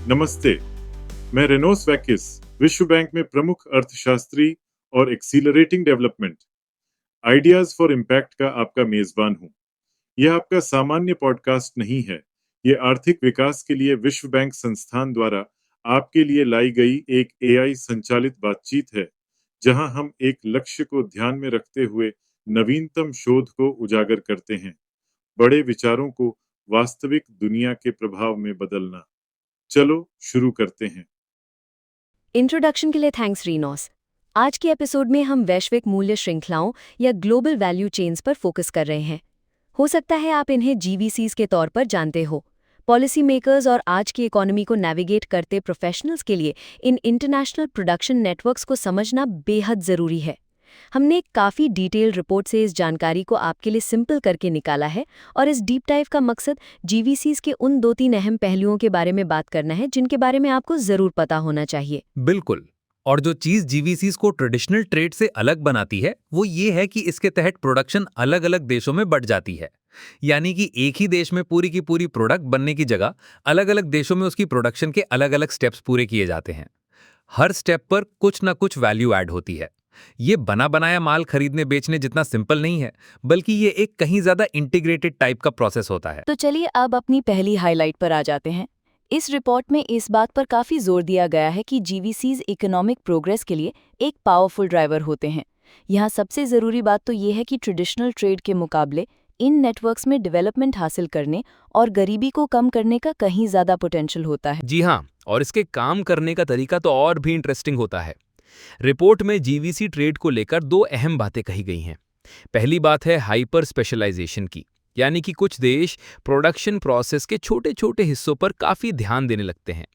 नमस्ते। मैं रेनोस वैकिस, विश्व बैंक में प्रमुख अर्थशास्त्री और accelerating development ideas for impact का आपका मेजबान हूं। यह आपका सामान्य पॉडकास्ट नहीं है। ये आर्थिक विकास के लिए विश्व बैंक संस्थान द्वारा आपके लिए लाई गई एक एआई संचालित बातचीत है, जहां हम एक लक्ष्य को ध्यान में रखते हुए नवीनतम शोध को उजागर करते हैं, बड़े विचारों को वास्तविक दुनिया के प्रभाव में बदलना। चलो शुरू करते हैं। इंट्रोडक्शन के लिए थैंक्स रीनोस। आज के एपिसोड में हम वैश्विक मूल्य श्रृंखलाओं या ग्लोबल वैल्यू चेन्स पर फोकस कर रहे हैं। हो सकता है आप इन्हें जीवीसीज के तौर पर जानते हो। पॉलिसी मेकर्स और आज की इकोनॉमी को नेविगेट करते प्रोफेशनल्स के लिए इन इंटरनेशनल प्रोडक्शन नेटवर्क्स को समझना बेहद ज़रूरी है। हमने एक काफ़ी डिटेल्ड रिपोर्ट से इस जानकारी को आपके लिए सिंपल करके निकाला है और इस डीप डाइव का मकसद जीवीसीज के उन 2-3 अहम पहलुओं के बारे में बात करना है जिनके बारे में आपको ज़रूर पता होना चाहिए। बिल्कुल। और जो चीज जीवीसीज को ट्रेडिशनल ट्रेड से अलग बनाती है वो ये है कि इसके तहत प्रोडक्शन अलग अलग देशों में बढ़ जाती है। यानी कि एक ही देश में पूरी की पूरी प्रोडक्ट बनने की जगह अलग अलग देशों में उसकी प्रोडक्शन के अलग अलग स्टेप्स पूरे किए जाते हैं। हर स्टेप पर कुछ ना कुछ वैल्यू ऐड होती है। ये बना बनाया माल खरीदने बेचने जितना सिंपल नहीं है, बल्कि ये एक कहीं ज्यादा इंटीग्रेटेड टाइप का प्रोसेस होता है। तो चलिए अब अपनी पहली हाईलाइट पर आ जाते हैं। इस रिपोर्ट में इस बात पर काफ़ी जोर दिया गया है कि जीवीसीज इकोनॉमिक प्रोग्रेस के लिए एक पावरफुल ड्राइवर होते हैं। यहाँ सबसे ज़रूरी बात तो ये है कि ट्रेडिशनल ट्रेड के मुकाबले इन नेटवर्क्स में डेवलपमेंट हासिल करने और गरीबी को कम करने का कहीं ज़्यादा पोटेंशियल होता है। जी हाँ, और इसके काम करने का तरीका तो और भी इंटरेस्टिंग होता है। रिपोर्ट में जीवीसी ट्रेड को लेकर दो अहम बातें कही गई हैं। पहली बात है हाइपर स्पेशलाइजेशन की, यानी कि कुछ देश प्रोडक्शन प्रोसेस के छोटे छोटे हिस्सों पर काफी ध्यान देने लगते हैं।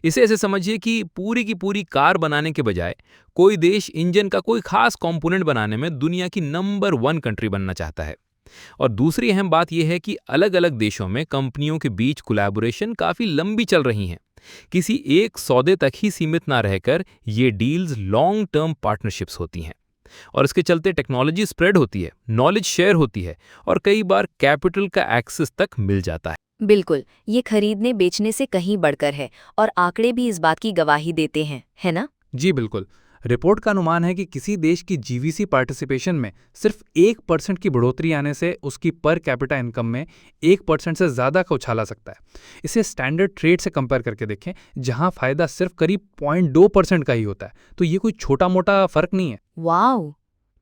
इसे ऐसे समझिए कि पूरी की पूरी कार बनाने के बजाय कोई देश इंजन का कोई खास कंपोनेंट बनाने में दुनिया की नंबर 1 कंट्री बनना चाहता है। और दूसरी अहम बात यह है कि अलग अलग देशों में कंपनियों के बीच कोलैबोरेशन काफी लंबी चल रही हैं। किसी एक सौदे तक ही सीमित ना रहकर ये डील्स लॉन्ग टर्म पार्टनरशिप्स होती हैं। और इसके चलते टेक्नोलॉजी स्प्रेड होती है, नॉलेज शेयर होती है और कई बार कैपिटल का एक्सेस तक मिल जाता है। बिल्कुल, ये खरीदने बेचने से कहीं बढ़कर है और आंकड़े भी इस बात की गवाही देते हैं, है ना? जी बिल्कुल। रिपोर्ट का अनुमान है कि किसी देश की जीवीसी पार्टिसिपेशन में सिर्फ 1% की बढ़ोतरी आने से उसकी पर कैपिटा इनकम में 1% से ज़्यादा का उछाल आ सकता है। इसे स्टैंडर्ड ट्रेड से कंपेयर करके देखें, जहां फायदा सिर्फ करीब 0.2% का ही होता है। तो ये कोई छोटा मोटा फर्क नहीं है। वाओ,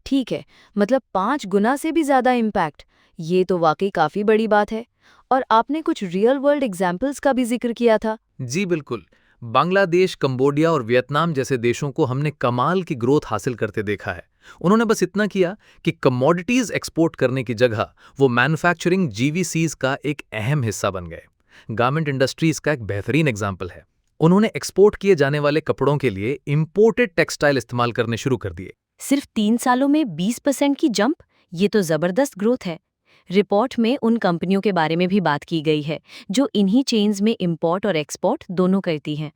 ठीक है, मतलब 5 गुना से भी ज़्यादा इम्पैक्ट। ये तो वाकई काफ़ी बड़ी बात है। और आपने कुछ रियल वर्ल्ड एग्जाम्पल्स का भी जिक्र किया था। जी बिल्कुल। बांग्लादेश, कंबोडिया और वियतनाम जैसे देशों को हमने कमाल की ग्रोथ हासिल करते देखा है। उन्होंने बस इतना किया कि कमोडिटीज एक्सपोर्ट करने की जगह वो मैन्युफैक्चरिंग जीवीसीज का एक अहम हिस्सा बन गए। गारमेंट इंडस्ट्रीज का एक बेहतरीन एग्जाम्पल है। उन्होंने एक्सपोर्ट किए जाने वाले कपड़ों के लिए इंपोर्टेड टेक्सटाइल इस्तेमाल करने शुरू कर दिए। सिर्फ 3 सालों में 20% की जंप, ये तो ज़बरदस्त ग्रोथ है। रिपोर्ट में उन कंपनियों के बारे में भी बात की गई है जो इन्हीं चेन्स में इंपोर्ट और एक्सपोर्ट दोनों करती हैं।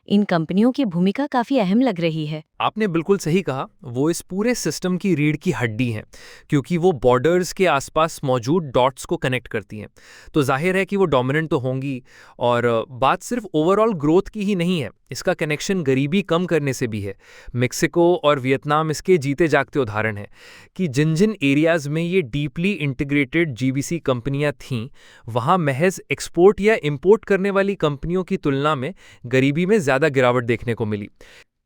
इन कंपनियों की भूमिका काफ़ी अहम लग रही है। आपने बिल्कुल सही कहा, वो इस पूरे सिस्टम की रीढ़ की हड्डी हैं, क्योंकि वो बॉर्डर्स के आसपास मौजूद डॉट्स को कनेक्ट करती हैं। तो जाहिर है कि वो डोमिनेंट तो होंगी। और बात सिर्फ ओवरऑल ग्रोथ की ही नहीं है, इसका कनेक्शन गरीबी कम करने से भी है। मेक्सिको और वियतनाम इसके जीते जागते उदाहरण हैं कि जिन जिन एरियाज में ये डीपली इंटीग्रेटेड जीवीसी कंपनियां थीं, वहाँ महज एक्सपोर्ट या इंपोर्ट करने वाली कंपनियों की तुलना में गरीबी में ज़्यादा गिरावट देखने को मिली।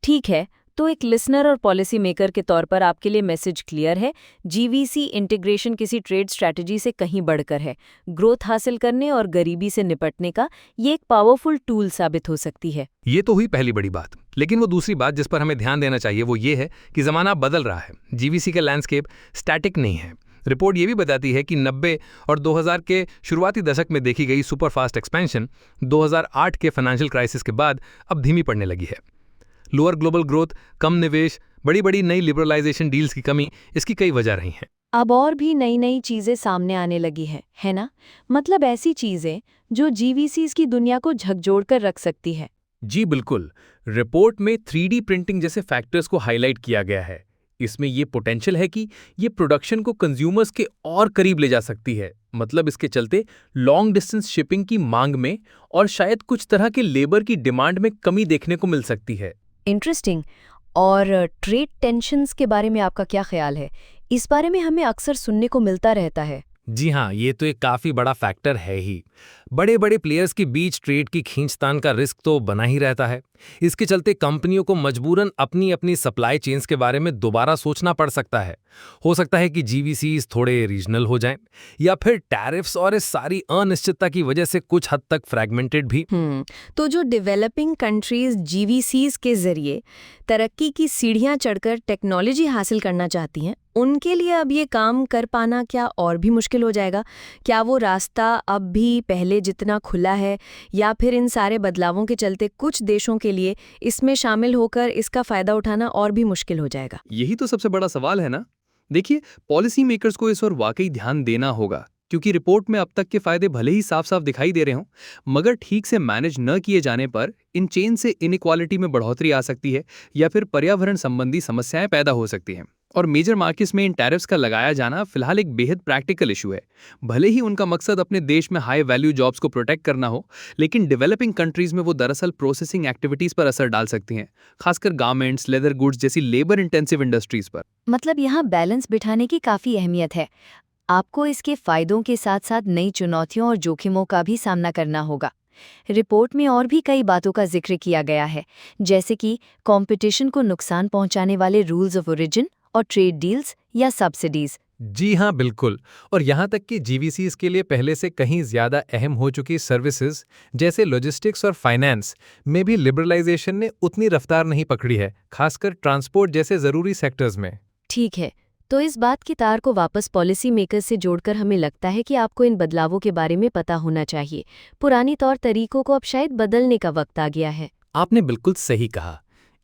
ठीक है, तो एक लिसनर और पॉलिसी मेकर के तौर पर आपके लिए मैसेज क्लियर है। जीवीसी इंटीग्रेशन किसी ट्रेड स्ट्रैटेजी से कहीं बढ़कर है। ग्रोथ हासिल करने और गरीबी से निपटने का ये एक पावरफुल टूल साबित हो सकती है। ये तो हुई पहली बड़ी बात। लेकिन वो दूसरी बात जिस पर हमें ध्यान देना चाहिए वो ये है कि ज़माना बदल रहा है। जीवीसी का लैंडस्केप स्टैटिक नहीं है। रिपोर्ट ये भी बताती है कि 90 और 2000 के शुरुआती दशक में देखी गई सुपरफास्ट एक्सपेंशन 2008 के फाइनेंशियल क्राइसिस के बाद अब धीमी पड़ने लगी है। लोअर ग्लोबल ग्रोथ, कम निवेश, बड़ी बड़ी नई लिबरलाइजेशन डील्स की कमी, इसकी कई वजह रही हैं। अब और भी नई नई चीज़ें सामने आने लगी है ना? मतलब ऐसी चीज़ें जो जीवीसीज की दुनिया को झकझोर कर रख सकती है। जी बिल्कुल। रिपोर्ट में 3D प्रिंटिंग जैसे फैक्टर्स को हाईलाइट किया गया है। इसमें ये पोटेंशियल है कि ये प्रोडक्शन को कंज्यूमर्स के और करीब ले जा सकती है। मतलब इसके चलते लॉन्ग डिस्टेंस शिपिंग की मांग में और शायद कुछ तरह के लेबर की डिमांड में कमी देखने को मिल सकती है। इंटरेस्टिंग। और ट्रेड टेंशन्स के बारे में आपका क्या ख्याल है? इस बारे में हमें अक्सर सुनने को मिलता रहता है। जी हाँ, ये तो एक काफ़ी बड़ा फैक्टर है ही। बड़े बड़े प्लेयर्स के बीच ट्रेड की खींचतान का रिस्क तो बना ही रहता है। इसके चलते कंपनियों को मजबूरन अपनी अपनी सप्लाई चेन्स के बारे में दोबारा सोचना पड़ सकता है। हो सकता है कि जीवीसीज थोड़े रीजनल हो जाएं, या फिर टैरिफ्स और इस सारी अनिश्चितता की वजह से कुछ हद तक फ्रैगमेंटेड भी। तो जो डेवलपिंग कंट्रीज जीवीसीज के जरिए तरक्की की सीढ़ियां चढ़कर टेक्नोलॉजी हासिल करना चाहती हैं, उनके लिए अब ये काम कर पाना क्या और भी मुश्किल हो जाएगा? क्या वो रास्ता अब भी पहले जितना खुला है, या फिर इन सारे बदलावों के चलते कुछ देशों के लिए इसमें शामिल होकर इसका फायदा उठाना और भी मुश्किल हो जाएगा? यही तो सबसे बड़ा सवाल है ना। देखिए, पॉलिसी मेकर्स को इस ओर वाकई ध्यान देना होगा, क्योंकि रिपोर्ट में अब तक के फायदे भले ही साफ साफ दिखाई दे रहे हों, मगर ठीक से मैनेज न किए जाने पर इन चेन से इनइक्वालिटी में बढ़ोतरी आ सकती है, या फिर पर्यावरण संबंधी समस्याएं पैदा हो सकती हैं। और मेजर मार्केट्स में इन टैरिफ्स का लगाया जाना फिलहाल एक बेहद प्रैक्टिकल इशू है। भले ही उनका मकसद अपने देश में हाई वैल्यू जॉब्स को प्रोटेक्ट करना हो, लेकिन डेवलपिंग कंट्रीज में वो दरअसल प्रोसेसिंग एक्टिविटीज पर असर डाल सकती हैं, खासकर गारमेंट्स, लेदर गुड्स जैसी लेबर इंटेंसिव इंडस्ट्रीज पर। मतलब यहाँ बैलेंस बिठाने की काफी अहमियत है। आपको इसके फायदों के साथ साथ नई चुनौतियों और जोखिमों का भी सामना करना होगा। रिपोर्ट में और भी कई बातों का जिक्र किया गया है, जैसे कि कंपटीशन को नुकसान पहुंचाने वाले रूल्स ऑफ ओरिजिन और ट्रेड डील्स या सब्सिडीज। जी हाँ, बिल्कुल। और यहाँ तक कि जीवीसीज के लिए पहले से कहीं ज़्यादा अहम हो चुकी सर्विसेज जैसे लॉजिस्टिक्स और फाइनेंस में भी लिबरलाइजेशन ने उतनी रफ्तार नहीं पकड़ी है, खासकर ट्रांसपोर्ट जैसे ज़रूरी सेक्टर्स में। ठीक है, तो इस बात की तार को वापस पॉलिसी मेकर्स से जोड़कर हमें लगता है कि आपको इन बदलावों के बारे में पता होना चाहिए। पुरानी तौर तरीकों को अब शायद बदलने का वक्त आ गया है। आपने बिल्कुल सही कहा।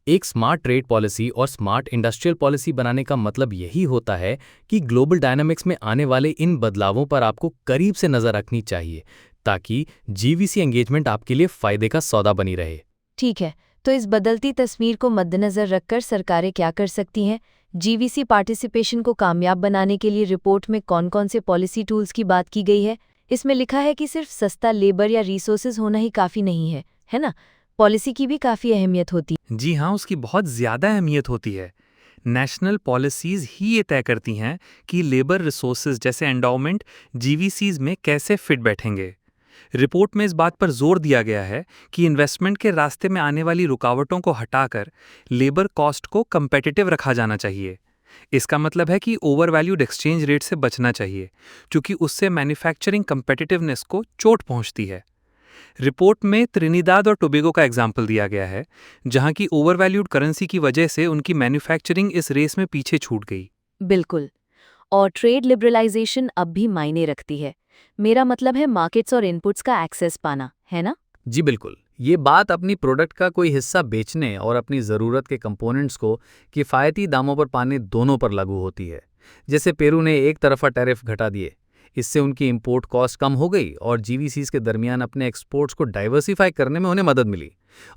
एक स्मार्ट ट्रेड पॉलिसी और स्मार्ट इंडस्ट्रियल पॉलिसी बनाने का मतलब यही होता है कि ग्लोबल डायनामिक्स में आने वाले इन बदलावों पर आपको करीब से नज़र रखनी चाहिए, ताकि जीवीसी एंगेजमेंट आपके लिए फ़ायदे का सौदा बनी रहे। ठीक है, तो इस बदलती तस्वीर को मद्देनजर रखकर सरकारें क्या कर सकती हैं? जीवीसी पार्टिसिपेशन को कामयाब बनाने के लिए रिपोर्ट में कौन-कौन से पॉलिसी टूल्स की बात की गई है? इसमें लिखा है कि सिर्फ सस्ता लेबर या रिसोर्सेज होना ही काफ़ी नहीं है ना? पॉलिसी की भी काफ़ी अहमियत होती है। जी हाँ, उसकी बहुत ज़्यादा अहमियत होती है। नेशनल पॉलिसीज़ ही ये तय करती हैं कि लेबर रिसोर्सेज जैसे एंडाउमेंट जीवीसीज में कैसे फिट बैठेंगे। रिपोर्ट में इस बात पर जोर दिया गया है कि इन्वेस्टमेंट के रास्ते में आने वाली रुकावटों को हटाकर लेबर कॉस्ट को कंपेटिटिव रखा जाना चाहिए। इसका मतलब है कि ओवर वैल्यूड एक्सचेंज रेट से बचना चाहिए, क्योंकि उससे मैन्युफैक्चरिंग कंपेटिटिवनेस को चोट पहुंचती है। रिपोर्ट में त्रिनिदाद और टोबैगो का एग्जाम्पल दिया गया है, जहां की ओवर वैल्यूड करेंसी की वजह से उनकी मैन्युफैक्चरिंग इस रेस में पीछे छूट गई। बिल्कुल। और ट्रेड लिबरलाइजेशन अब भी मायने रखती है। मेरा मतलब है मार्केट्स और इनपुट्स का एक्सेस पाना, है ना? जी बिल्कुल। ये बात अपनी प्रोडक्ट का कोई हिस्सा बेचने और अपनी ज़रूरत के कंपोनेंट्स को किफ़ायती दामों पर पाने दोनों पर लागू होती है। जैसे पेरू ने एक तरफा टैरिफ घटा दिए, इससे उनकी इंपोर्ट कॉस्ट कम हो गई और जीवीसीज के दरमियान अपने एक्सपोर्ट्स को डाइवर्सिफाई करने में उन्हें मदद मिली।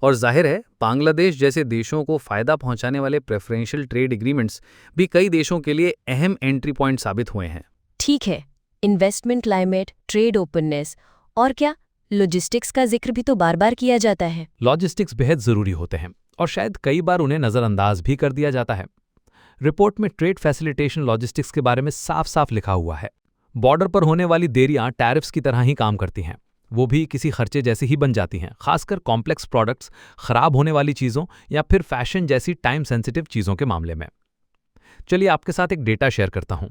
और जाहिर है, बांग्लादेश जैसे देशों को फ़ायदा पहुंचाने वाले प्रेफरेंशियल ट्रेड एग्रीमेंट्स भी कई देशों के लिए अहम एंट्री पॉइंट साबित हुए हैं। ठीक है, इन्वेस्टमेंट क्लाइमेट, ट्रेड ओपननेस और क्या लॉजिस्टिक्स का जिक्र भी तो बार बार किया जाता है। लॉजिस्टिक्स बेहद ज़रूरी होते हैं और शायद कई बार उन्हें नज़रअंदाज भी कर दिया जाता है। रिपोर्ट में ट्रेड फैसिलिटेशन लॉजिस्टिक्स के बारे में साफ साफ लिखा हुआ है। बॉर्डर पर होने वाली देरियां टैरिफ्स की तरह ही काम करती हैं, वो भी किसी खर्चे जैसी ही बन जाती हैं, खासकर कॉम्प्लेक्स प्रोडक्ट्स, खराब होने वाली चीज़ों या फिर फैशन जैसी टाइम सेंसिटिव चीज़ों के मामले में। चलिए आपके साथ एक डेटा शेयर करता हूं।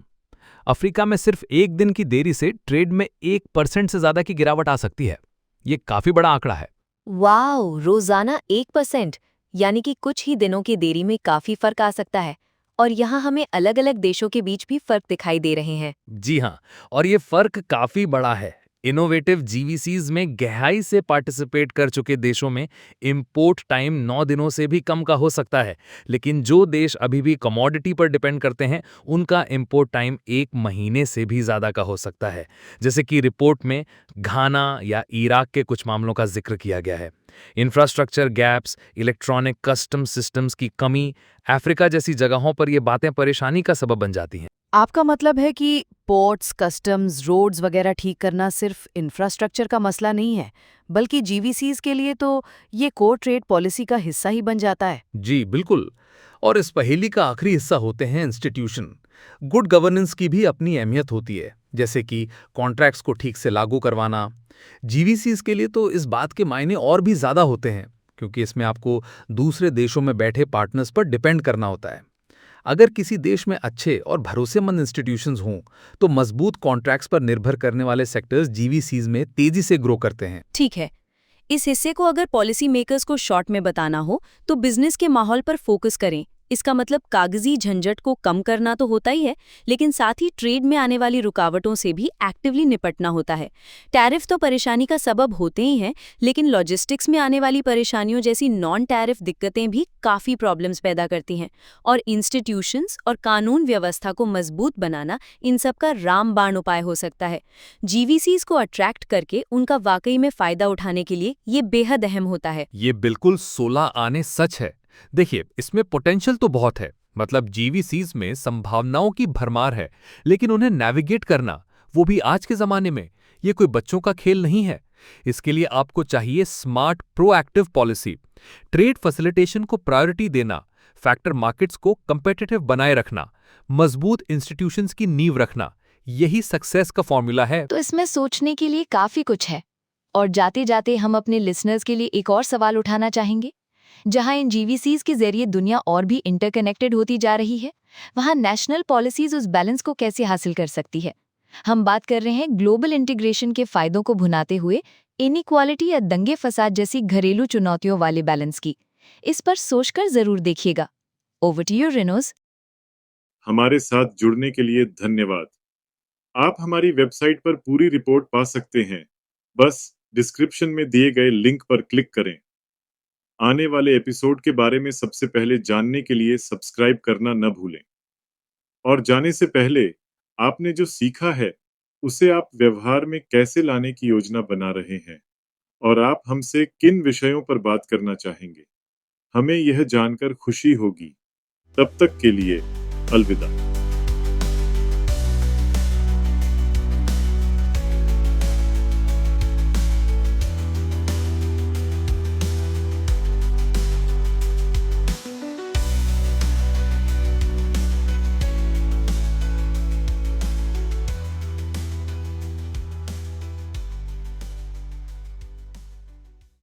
अफ्रीका में सिर्फ एक दिन की देरी से ट्रेड में 1% से ज़्यादा की गिरावट आ सकती है। ये काफ़ी बड़ा आंकड़ा है। वाओ, रोजाना 1%, यानी कि कुछ ही दिनों की देरी में काफी फर्क आ सकता है। और यहाँ हमें अलग अलग देशों के बीच भी फर्क दिखाई दे रहे हैं। जी हाँ, और ये फ़र्क काफ़ी बड़ा है। इनोवेटिव जीवीसीज में गहराई से पार्टिसिपेट कर चुके देशों में इंपोर्ट टाइम 9 दिनों से भी कम का हो सकता है, लेकिन जो देश अभी भी कमोडिटी पर डिपेंड करते हैं उनका इंपोर्ट टाइम 1 महीने से भी ज़्यादा का हो सकता है, जैसे कि रिपोर्ट में घाना या इराक के कुछ मामलों का जिक्र किया गया है। Infrastructure gaps, electronic custom systems की कमी, अफ्रीका जैसी जगहों पर ये बातें परेशानी का सबब बन जाती हैं। आपका मतलब है कि पोर्ट्स, कस्टम्स, रोड्स वगैरह ठीक करना सिर्फ इंफ्रास्ट्रक्चर का मसला नहीं है, बल्कि जीवीसीज के लिए तो ये कोर ट्रेड पॉलिसी का हिस्सा ही बन जाता है। जी बिल्कुल। और इस पहेली का आखिरी हिस्सा होते हैं इंस्टीट्यूशन। गुड गवर्नेंस की भी अपनी अहमियत होती है, जैसे कि कॉन्ट्रैक्ट्स को ठीक से लागू करवाना। जीवीसीज के लिए तो इस बात के मायने और भी ज़्यादा होते हैं, क्योंकि इसमें आपको दूसरे देशों में बैठे पार्टनर्स पर डिपेंड करना होता है। अगर किसी देश में अच्छे और भरोसेमंद इंस्टीट्यूशंस हों, तो मजबूत कॉन्ट्रैक्ट्स पर निर्भर करने वाले सेक्टर्स जीवीसीज में तेजी से ग्रो करते हैं। ठीक है, इस हिस्से को अगर पॉलिसी मेकर्स को शॉर्ट में बताना हो तो बिजनेस के माहौल पर फोकस करें। इसका मतलब कागजी झंझट को कम करना तो होता ही है, लेकिन साथ ही ट्रेड में आने वाली रुकावटों से भी एक्टिवली निपटना होता है। टैरिफ तो परेशानी का सबब होते ही हैं, लेकिन लॉजिस्टिक्स में आने वाली परेशानियों जैसी नॉन टैरिफ दिक्कतें भी काफ़ी प्रॉब्लम्स पैदा करती हैं। और इंस्टीट्यूशंस और कानून व्यवस्था को मजबूत बनाना इन सब का रामबाण उपाय हो सकता है। जीवीसीज को अट्रैक्ट करके उनका वाकई में फ़ायदा उठाने के लिए ये बेहद अहम होता है। ये बिल्कुल 16 आने सच है। देखिए, इसमें पोटेंशियल तो बहुत है, मतलब जीवीसीज में संभावनाओं की भरमार है, लेकिन उन्हें नेविगेट करना, वो भी आज के जमाने में, ये कोई बच्चों का खेल नहीं है। इसके लिए आपको चाहिए smart proactive policy, trade facilitation को प्रायोरिटी देना, फैक्टर मार्केट्स को कंपेटिटिव बनाए रखना, मजबूत इंस्टीट्यूशंस की नींव रखना। यही सक्सेस का फॉर्मूला है। तो इसमें सोचने के लिए काफ़ी कुछ है। और जाते जाते हम अपने लिसनर्स के लिए एक और सवाल उठाना चाहेंगे। जहां इन जीवीसीज के जरिए दुनिया और भी इंटरकनेक्टेड होती जा रही है, वहां नेशनल पॉलिसीज उस बैलेंस को कैसे हासिल कर सकती है। हम बात कर रहे हैं ग्लोबल इंटीग्रेशन के फायदों को भुनाते हुए इनइक्वालिटी या दंगे फसाद जैसी घरेलू चुनौतियों वाले बैलेंस की। इस पर सोचकर जरूर देखिएगा। ओवर टू यू रिनोज। हमारे साथ जुड़ने के लिए धन्यवाद। आप हमारी वेबसाइट पर पूरी रिपोर्ट पा सकते हैं, बस डिस्क्रिप्शन में दिए गए लिंक पर क्लिक करें। आने वाले एपिसोड के बारे में सबसे पहले जानने के लिए सब्सक्राइब करना न भूलें। और जाने से पहले, आपने जो सीखा है उसे आप व्यवहार में कैसे लाने की योजना बना रहे हैं, और आप हमसे किन विषयों पर बात करना चाहेंगे, हमें यह जानकर खुशी होगी। तब तक के लिए अलविदा।